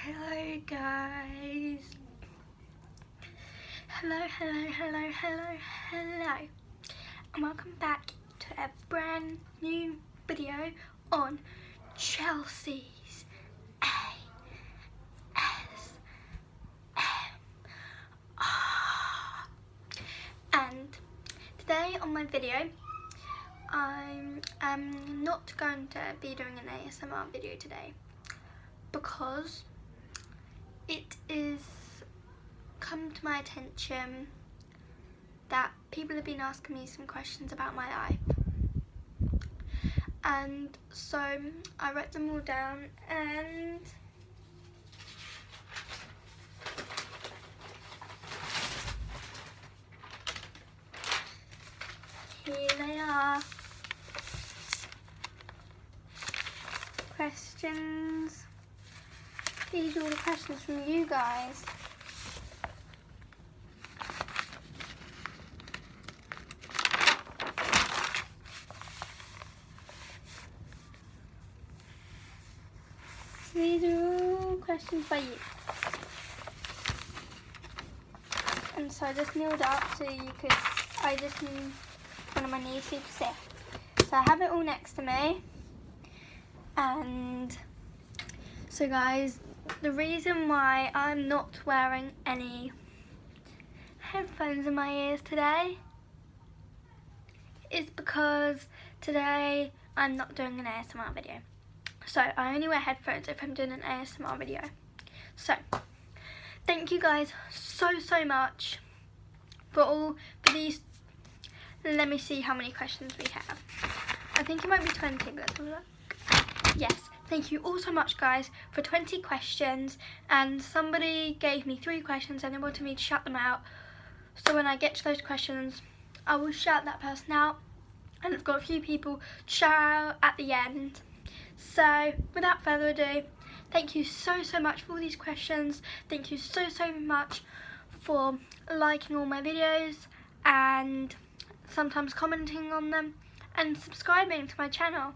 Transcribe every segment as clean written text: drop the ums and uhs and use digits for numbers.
Hello guys. Hello. And welcome back to a brand new video on Chelsea's ASMR. And today on my video, I'm not going to be doing an ASMR video today because it is come to my attention that people have been asking me some questions about my life, and so I wrote them all down, and here they are. Questions. These are all the questions from you guys. These are all questions by you. And so I just kneeled up so I just need one of my knees so you could sit. So I have it all next to me. And so guys, the reason why I'm not wearing any headphones in my ears today is because today I'm not doing an ASMR video. So I only wear headphones if I'm doing an ASMR video. So thank you guys so much for these. Let me see how many questions we have. I think it might be 20. Let's have a look. Yes, thank you all so much guys for 20 questions, and somebody gave me 3 questions and they wanted me to shout them out. So when I get to those questions, I will shout that person out, and I've got a few people to shout out at the end. So without further ado, thank you so much for all these questions. Thank you so much for liking all my videos and sometimes commenting on them and subscribing to my channel.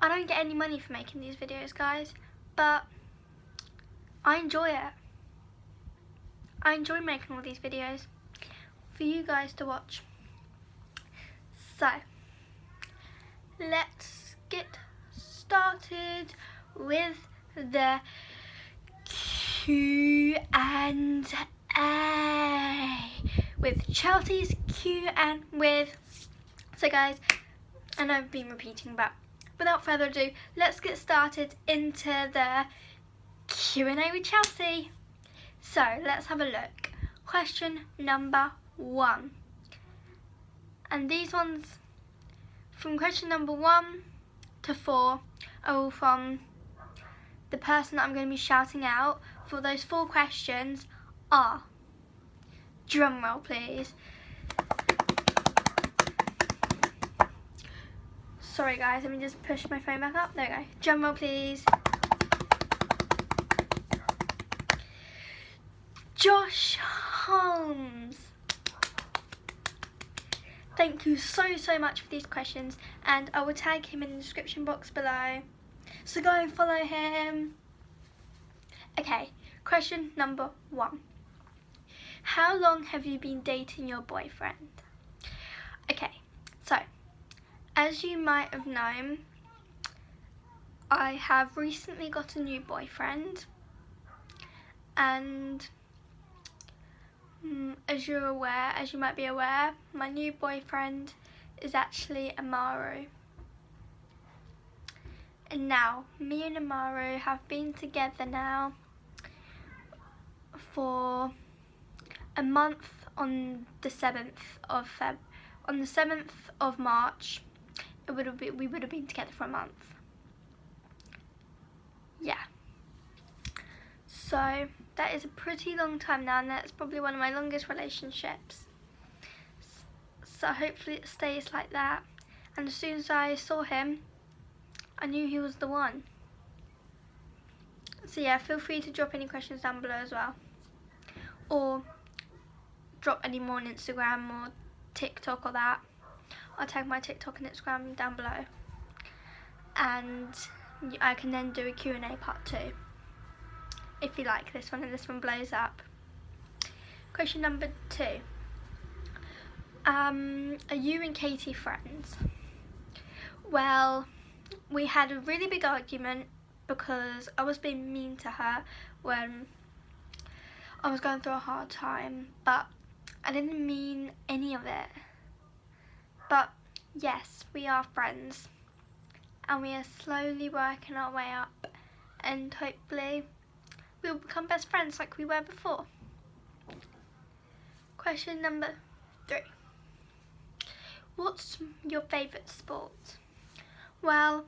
I don't get any money for making these videos guys, but I enjoy it. I enjoy making all these videos for you guys to watch. So let's get started with the Q&A with Chelsea's So guys, I know I've been repeating, but without further ado, let's get started into the Q&A with Chelsea. So let's have a look. Question number 1. And these ones from question number 1 to 4 are all from the person that I'm going to be shouting out for those 4 questions are, drum roll please. Sorry guys, let me just push my phone back up. There we go. Drum roll please. Josh Holmes. Thank you so much for these questions, and I will tag him in the description box below. So go and follow him. Okay, question number 1. How long have you been dating your boyfriend? Okay, so as you might have known, I have recently got a new boyfriend, and as you might be aware, my new boyfriend is actually Amaru. And now, me and Amaru have been together now for a month on the 7th of March. We would have been together for a month. Yeah. So that is a pretty long time now, and that's probably one of my longest relationships. So hopefully it stays like that. And as soon as I saw him, I knew he was the one. So yeah, feel free to drop any questions down below as well, or drop any more on Instagram or TikTok or that. I'll tag my TikTok and Instagram down below, and I can then do a Q&A part 2. if you like this one and this one blows up. Question number 2. Are you and Katie friends? Well, we had a really big argument because I was being mean to her when I was going through a hard time, but I didn't mean any of it. But yes, we are friends, and we are slowly working our way up, and hopefully we'll become best friends like we were before. Question number 3. What's your favourite sport? Well,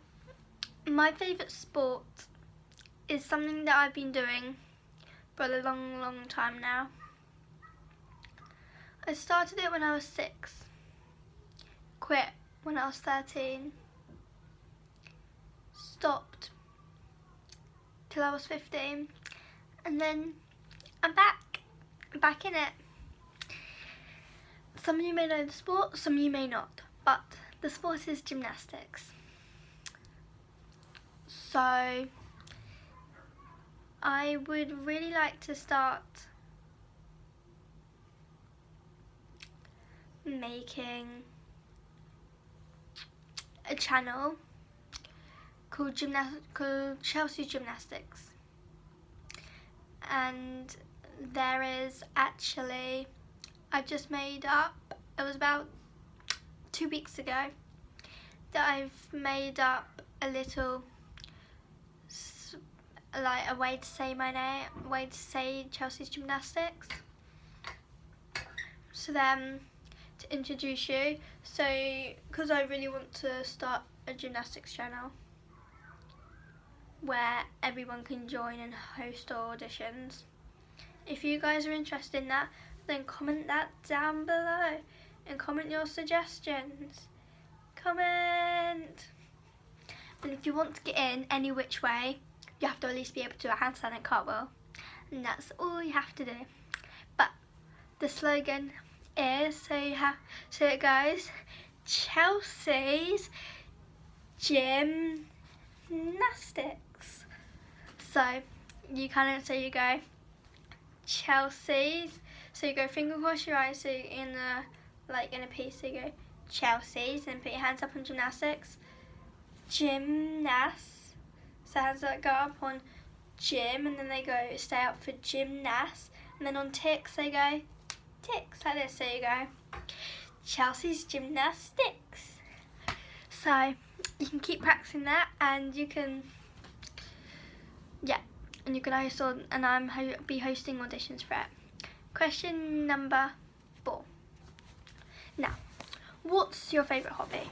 my favourite sport is something that I've been doing for a long time now. I started it when I was 6, quit when I was 13, stopped till I was 15, and then I'm back in it. Some of you may know the sport, some of you may not, but the sport is gymnastics. So I would really like to start making a channel called Chelsea Gymnastics, and there is actually, I've just made up, it was about 2 weeks ago that I've made up a little, like a way to say my name, a way to say Chelsea's Gymnastics. So then, to introduce you, so because I really want to start a gymnastics channel where everyone can join and host auditions. If you guys are interested in that, then comment that down below and comment your suggestions. Comment! And if you want to get in any which way, you have to at least be able to do a handstand and cartwheel, and that's all you have to do. But the slogan is, so it goes, Chelsea's Gymnastics. So you go Chelsea's, so you go finger across your eyes, so in a piece, so you go Chelsea's, and put your hands up on gymnastics, gymnasts, so hands that go up on gym, and then they go stay up for gymnasts, and then on ticks they go ticks, like this, so you go Chelsea's Gymnastics. So you can keep practicing that, and you can, and you can host and I'm be hosting auditions for it. Question number 4. Now, what's your favourite hobby?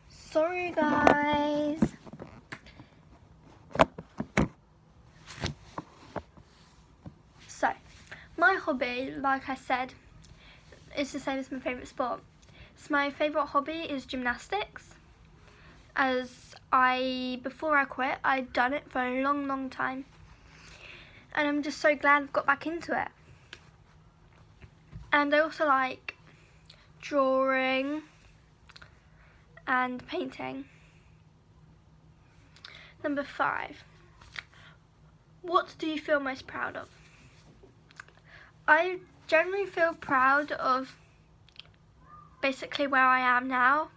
Sorry guys. So, my hobby, like I said, is the same as my favourite sport. So my favourite hobby is gymnastics, as before I quit, I'd done it for a long time, and I'm just so glad I've got back into it. And I also like drawing and painting. Number 5. What do you feel most proud of? I generally feel proud of basically where I am now,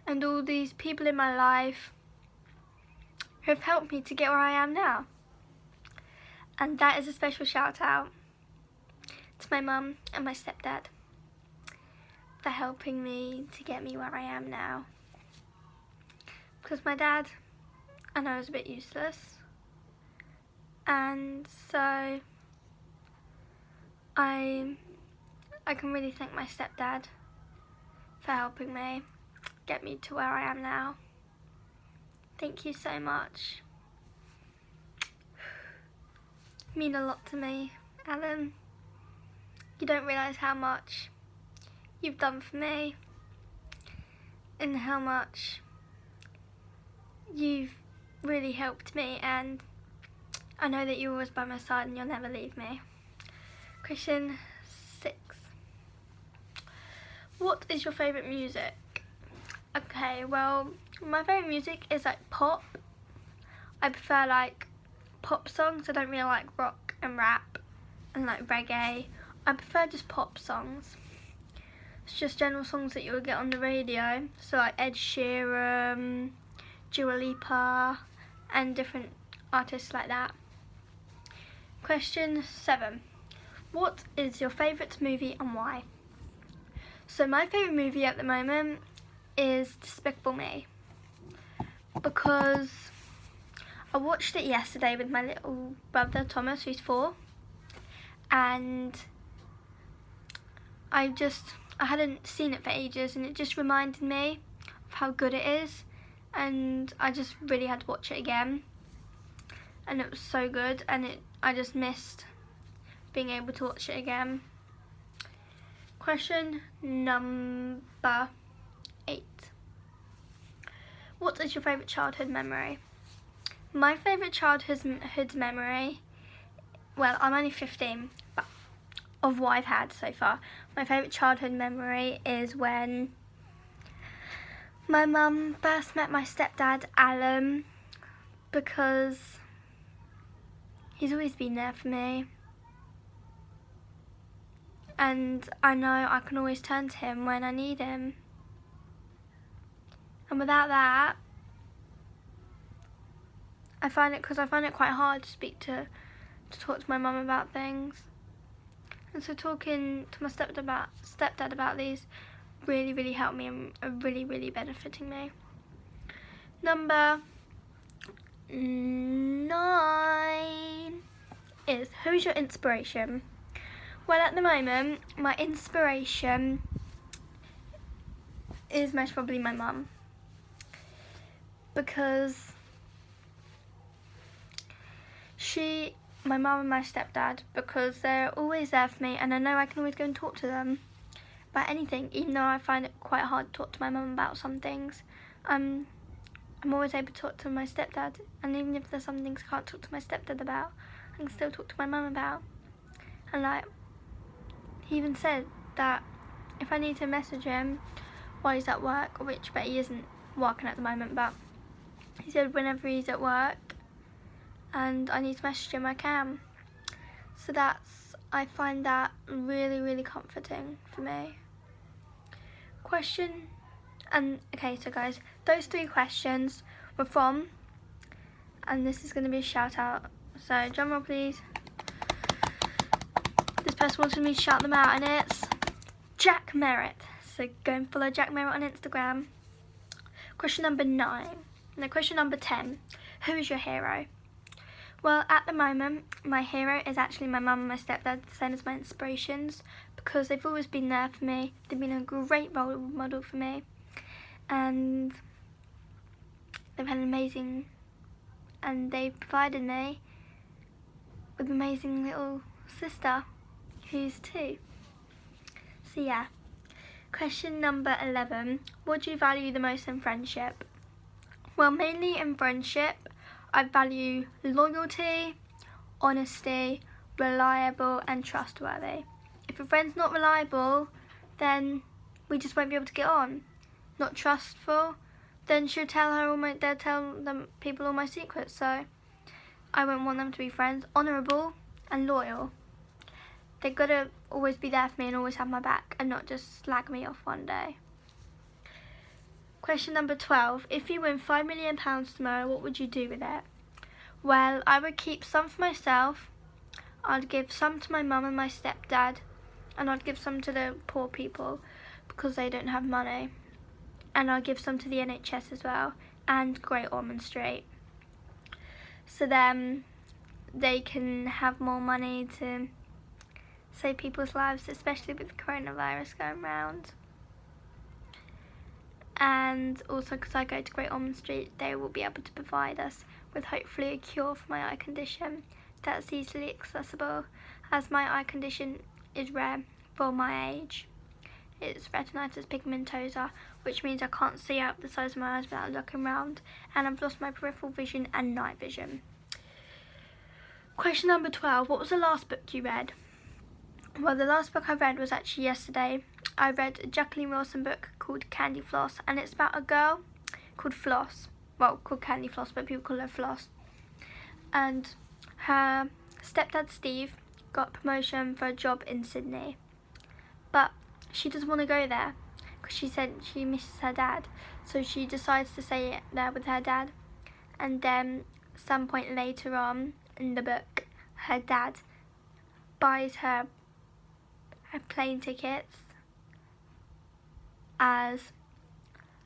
and all these people in my life who have helped me to get where I am now. And that is a special shout out to my mum and my stepdad for helping me to get me where I am now. Because my dad, I know, is a bit useless, and so I can really thank my stepdad for helping me get me to where I am now. Thank you so much. You mean a lot to me, Alan. You don't realise how much you've done for me and how much you've really helped me, and I know that you're always by my side and you'll never leave me. Question 6. What is your favourite music? Okay, well, my favourite music is like pop. I prefer like pop songs. I don't really like rock and rap and like reggae. I prefer just pop songs. It's just general songs that you'll get on the radio. So like Ed Sheeran, Dua Lipa, and different artists like that. Question 7. What is your favourite movie and why? So my favourite movie at the moment is Despicable Me, because I watched it yesterday with my little brother Thomas, who's 4, and I hadn't seen it for ages, and it just reminded me of how good it is, and I just really had to watch it again, and it was so good, and I just missed being able to watch it again. Question number 8. What is your favourite childhood memory? My favourite childhood memory, well, I'm only 15, but of what I've had so far, my favourite childhood memory is when my mum first met my stepdad, Alan, because he's always been there for me. And I know I can always turn to him when I need him. And without that, I find it quite hard to talk to my mum about things. And so talking to my stepdad about these really helped me and are really benefiting me. Number 9 is, who's your inspiration? Well, at the moment, my inspiration is most probably my mum, because my mum and my stepdad, because they're always there for me, and I know I can always go and talk to them about anything, even though I find it quite hard to talk to my mum about some things. I'm always able to talk to my stepdad, and even if there's some things I can't talk to my stepdad about, I can still talk to my mum about. And like, he even said that if I need to message him while he's at work, which but he isn't working at the moment, but he said whenever he's at work and I need to message him, I can. So I find that really comforting for me. Okay, so guys, those 3 questions were from, and this is going to be a shout out, so drum roll please. This person wanted me to shout them out, and it's Jack Merritt. So go and follow Jack Merritt on Instagram. Question number 9. No, question number 10. Who is your hero? Well, at the moment, my hero is actually my mum and my stepdad, the same as my inspirations, because they've always been there for me. They've been a great role model for me, and they've provided me with an amazing little sister who's 2. So yeah. Question number 11. What do you value the most in friendship? Well, mainly in friendship, I value loyalty, honesty, reliable and trustworthy. If a friend's not reliable, then we just won't be able to get on. Not trustful, then they'll tell them people all my secrets, so I won't want them to be friends. Honourable and loyal. They've got to always be there for me and always have my back and not just slag me off one day. Question number 12. If you win £5 million tomorrow, what would you do with it? Well, I would keep some for myself. I'd give some to my mum and my stepdad, and I'd give some to the poor people because they don't have money. And I'll give some to the NHS as well, and Great Ormond Street. So then they can have more money to save people's lives, especially with the coronavirus going round. And also because I go to Great Ormond Street, they will be able to provide us with hopefully a cure for my eye condition that's easily accessible, as my eye condition is rare for my age. It's retinitis pigmentosa, which means I can't see out the sides of my eyes without looking round, and I've lost my peripheral vision and night vision. Question number 12. What was the last book you read? Well, the last book I read was actually yesterday. I read a Jacqueline Wilson book called Candy Floss, and it's about a girl called Floss. Well, called Candy Floss, but people call her Floss. And her stepdad Steve got a promotion for a job in Sydney, but she doesn't want to go there because she said she misses her dad, so she decides to stay there with her dad. And then some point later on in the book, her dad buys her plane tickets as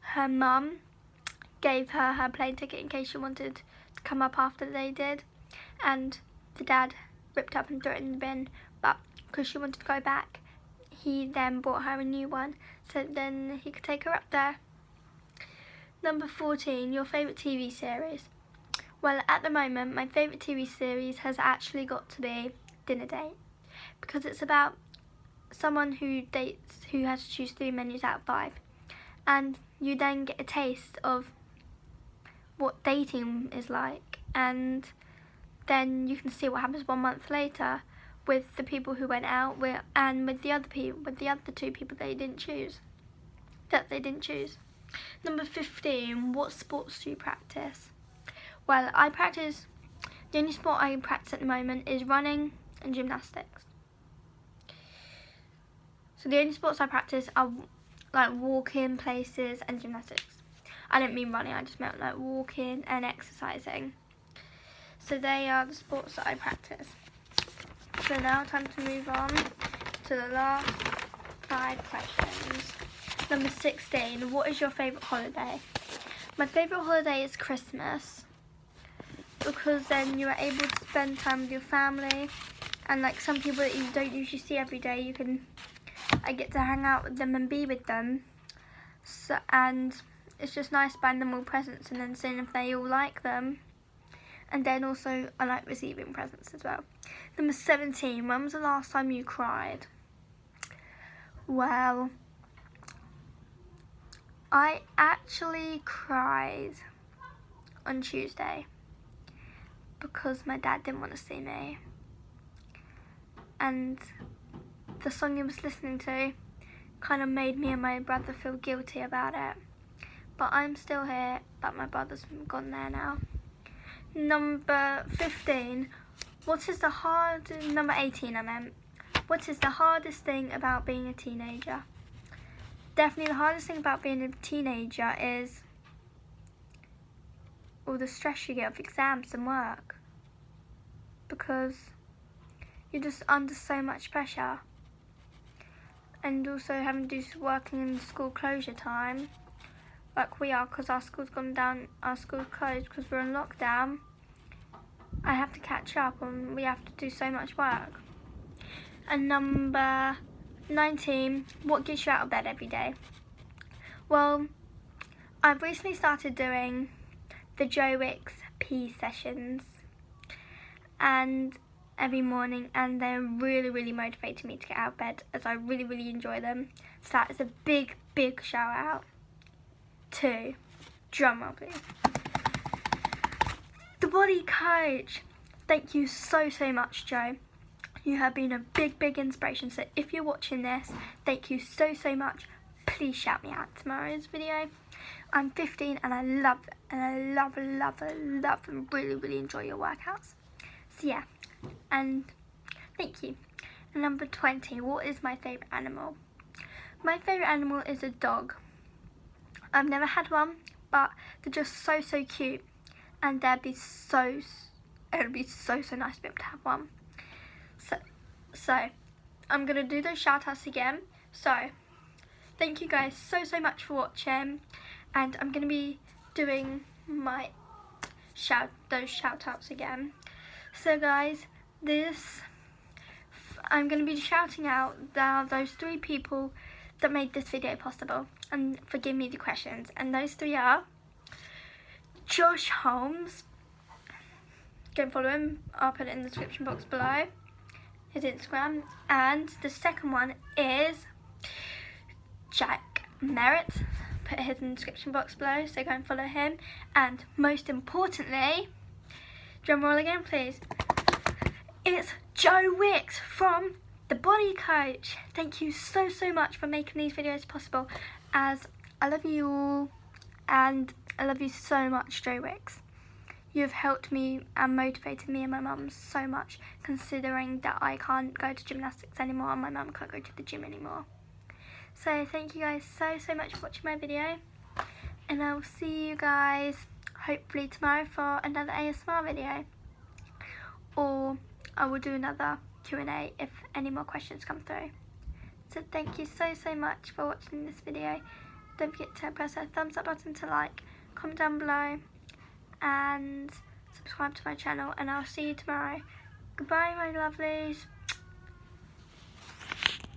her mum gave her her plane ticket in case she wanted to come up after they did, and the dad ripped up and threw it in the bin, but because she wanted to go back, he then bought her a new one so then he could take her up there. Number 14, your favourite TV series. Well, at the moment, my favourite TV series has actually got to be Dinner Date, because it's about someone who dates, who has to choose 3 menus out of 5, and you then get a taste of what dating is like, and then you can see what happens 1 month later with the people who went out with, and with the other people, with the other 2 people they didn't choose. Number 15, what sports do you practice? Well, the only sport I practice at the moment is running and gymnastics. So the only sports I practice are like walking places and gymnastics. I don't mean running, I just meant like walking and exercising. So they are the sports that I practice. So now time to move on to the last 5 questions. Number 16, what is your favourite holiday? My favourite holiday is Christmas, because then you are able to spend time with your family, and like some people that you don't usually see every day, I get to hang out with them and be with them. So, and it's just nice buying them all presents and then seeing if they all like them. And then also I like receiving presents as well. Number 17, when was the last time you cried? Well, I actually cried on Tuesday because my dad didn't want to see me, and the song he was listening to kind of made me and my brother feel guilty about it. But I'm still here, but my brother's gone there now. Number 15, number 18 I meant. What is the hardest thing about being a teenager? Definitely the hardest thing about being a teenager is all the stress you get of exams and work, because you're just under so much pressure, and also having to do working in school closure time like we are, because our school's closed because we're in lockdown. I have to catch up and we have to do so much work. And number 19, what gets you out of bed every day? Well, I've recently started doing the Joe Wicks P sessions and every morning, and they're really motivating me to get out of bed, as I really enjoy them. So that is a big shout out to, drum roll please, the Body Coach. Thank you so much, Joe. You have been a big inspiration, so if you're watching this, thank you so much. Please shout me out tomorrow's video. I'm 15 and I love and really enjoy your workouts. So yeah, and thank you. And number 20, what is my favourite animal? My favourite animal is a dog. I've never had one, but they're just so cute, and it would be so nice to be able to have one. So I'm gonna do those shout outs again. So thank you guys so much for watching, and I'm gonna be doing my those shout outs again. So guys, I'm gonna be shouting out those 3 people that made this video possible and for giving me the questions, and those 3 are Josh Holmes. Go and follow him, I'll put it in the description box below, his Instagram. And the second one is Jack Merritt, put his in the description box below, so go and follow him. And most importantly, drum roll again please, it's Joe Wicks from the Body Coach. Thank you so much for making these videos possible, as I love you all, and I love you so much, Joe Wicks. you've helped me and motivated me and my mum so much, considering that I can't go to gymnastics anymore and my mum can't go to the gym anymore. So thank you guys so much for watching my video, and I'll see you guys hopefully tomorrow for another ASMR video, or I will do another Q&A if any more questions come through. So thank you so much for watching this video. Don't forget to press that thumbs up button to like, comment down below, and subscribe to my channel, and I'll see you tomorrow. Goodbye my lovelies.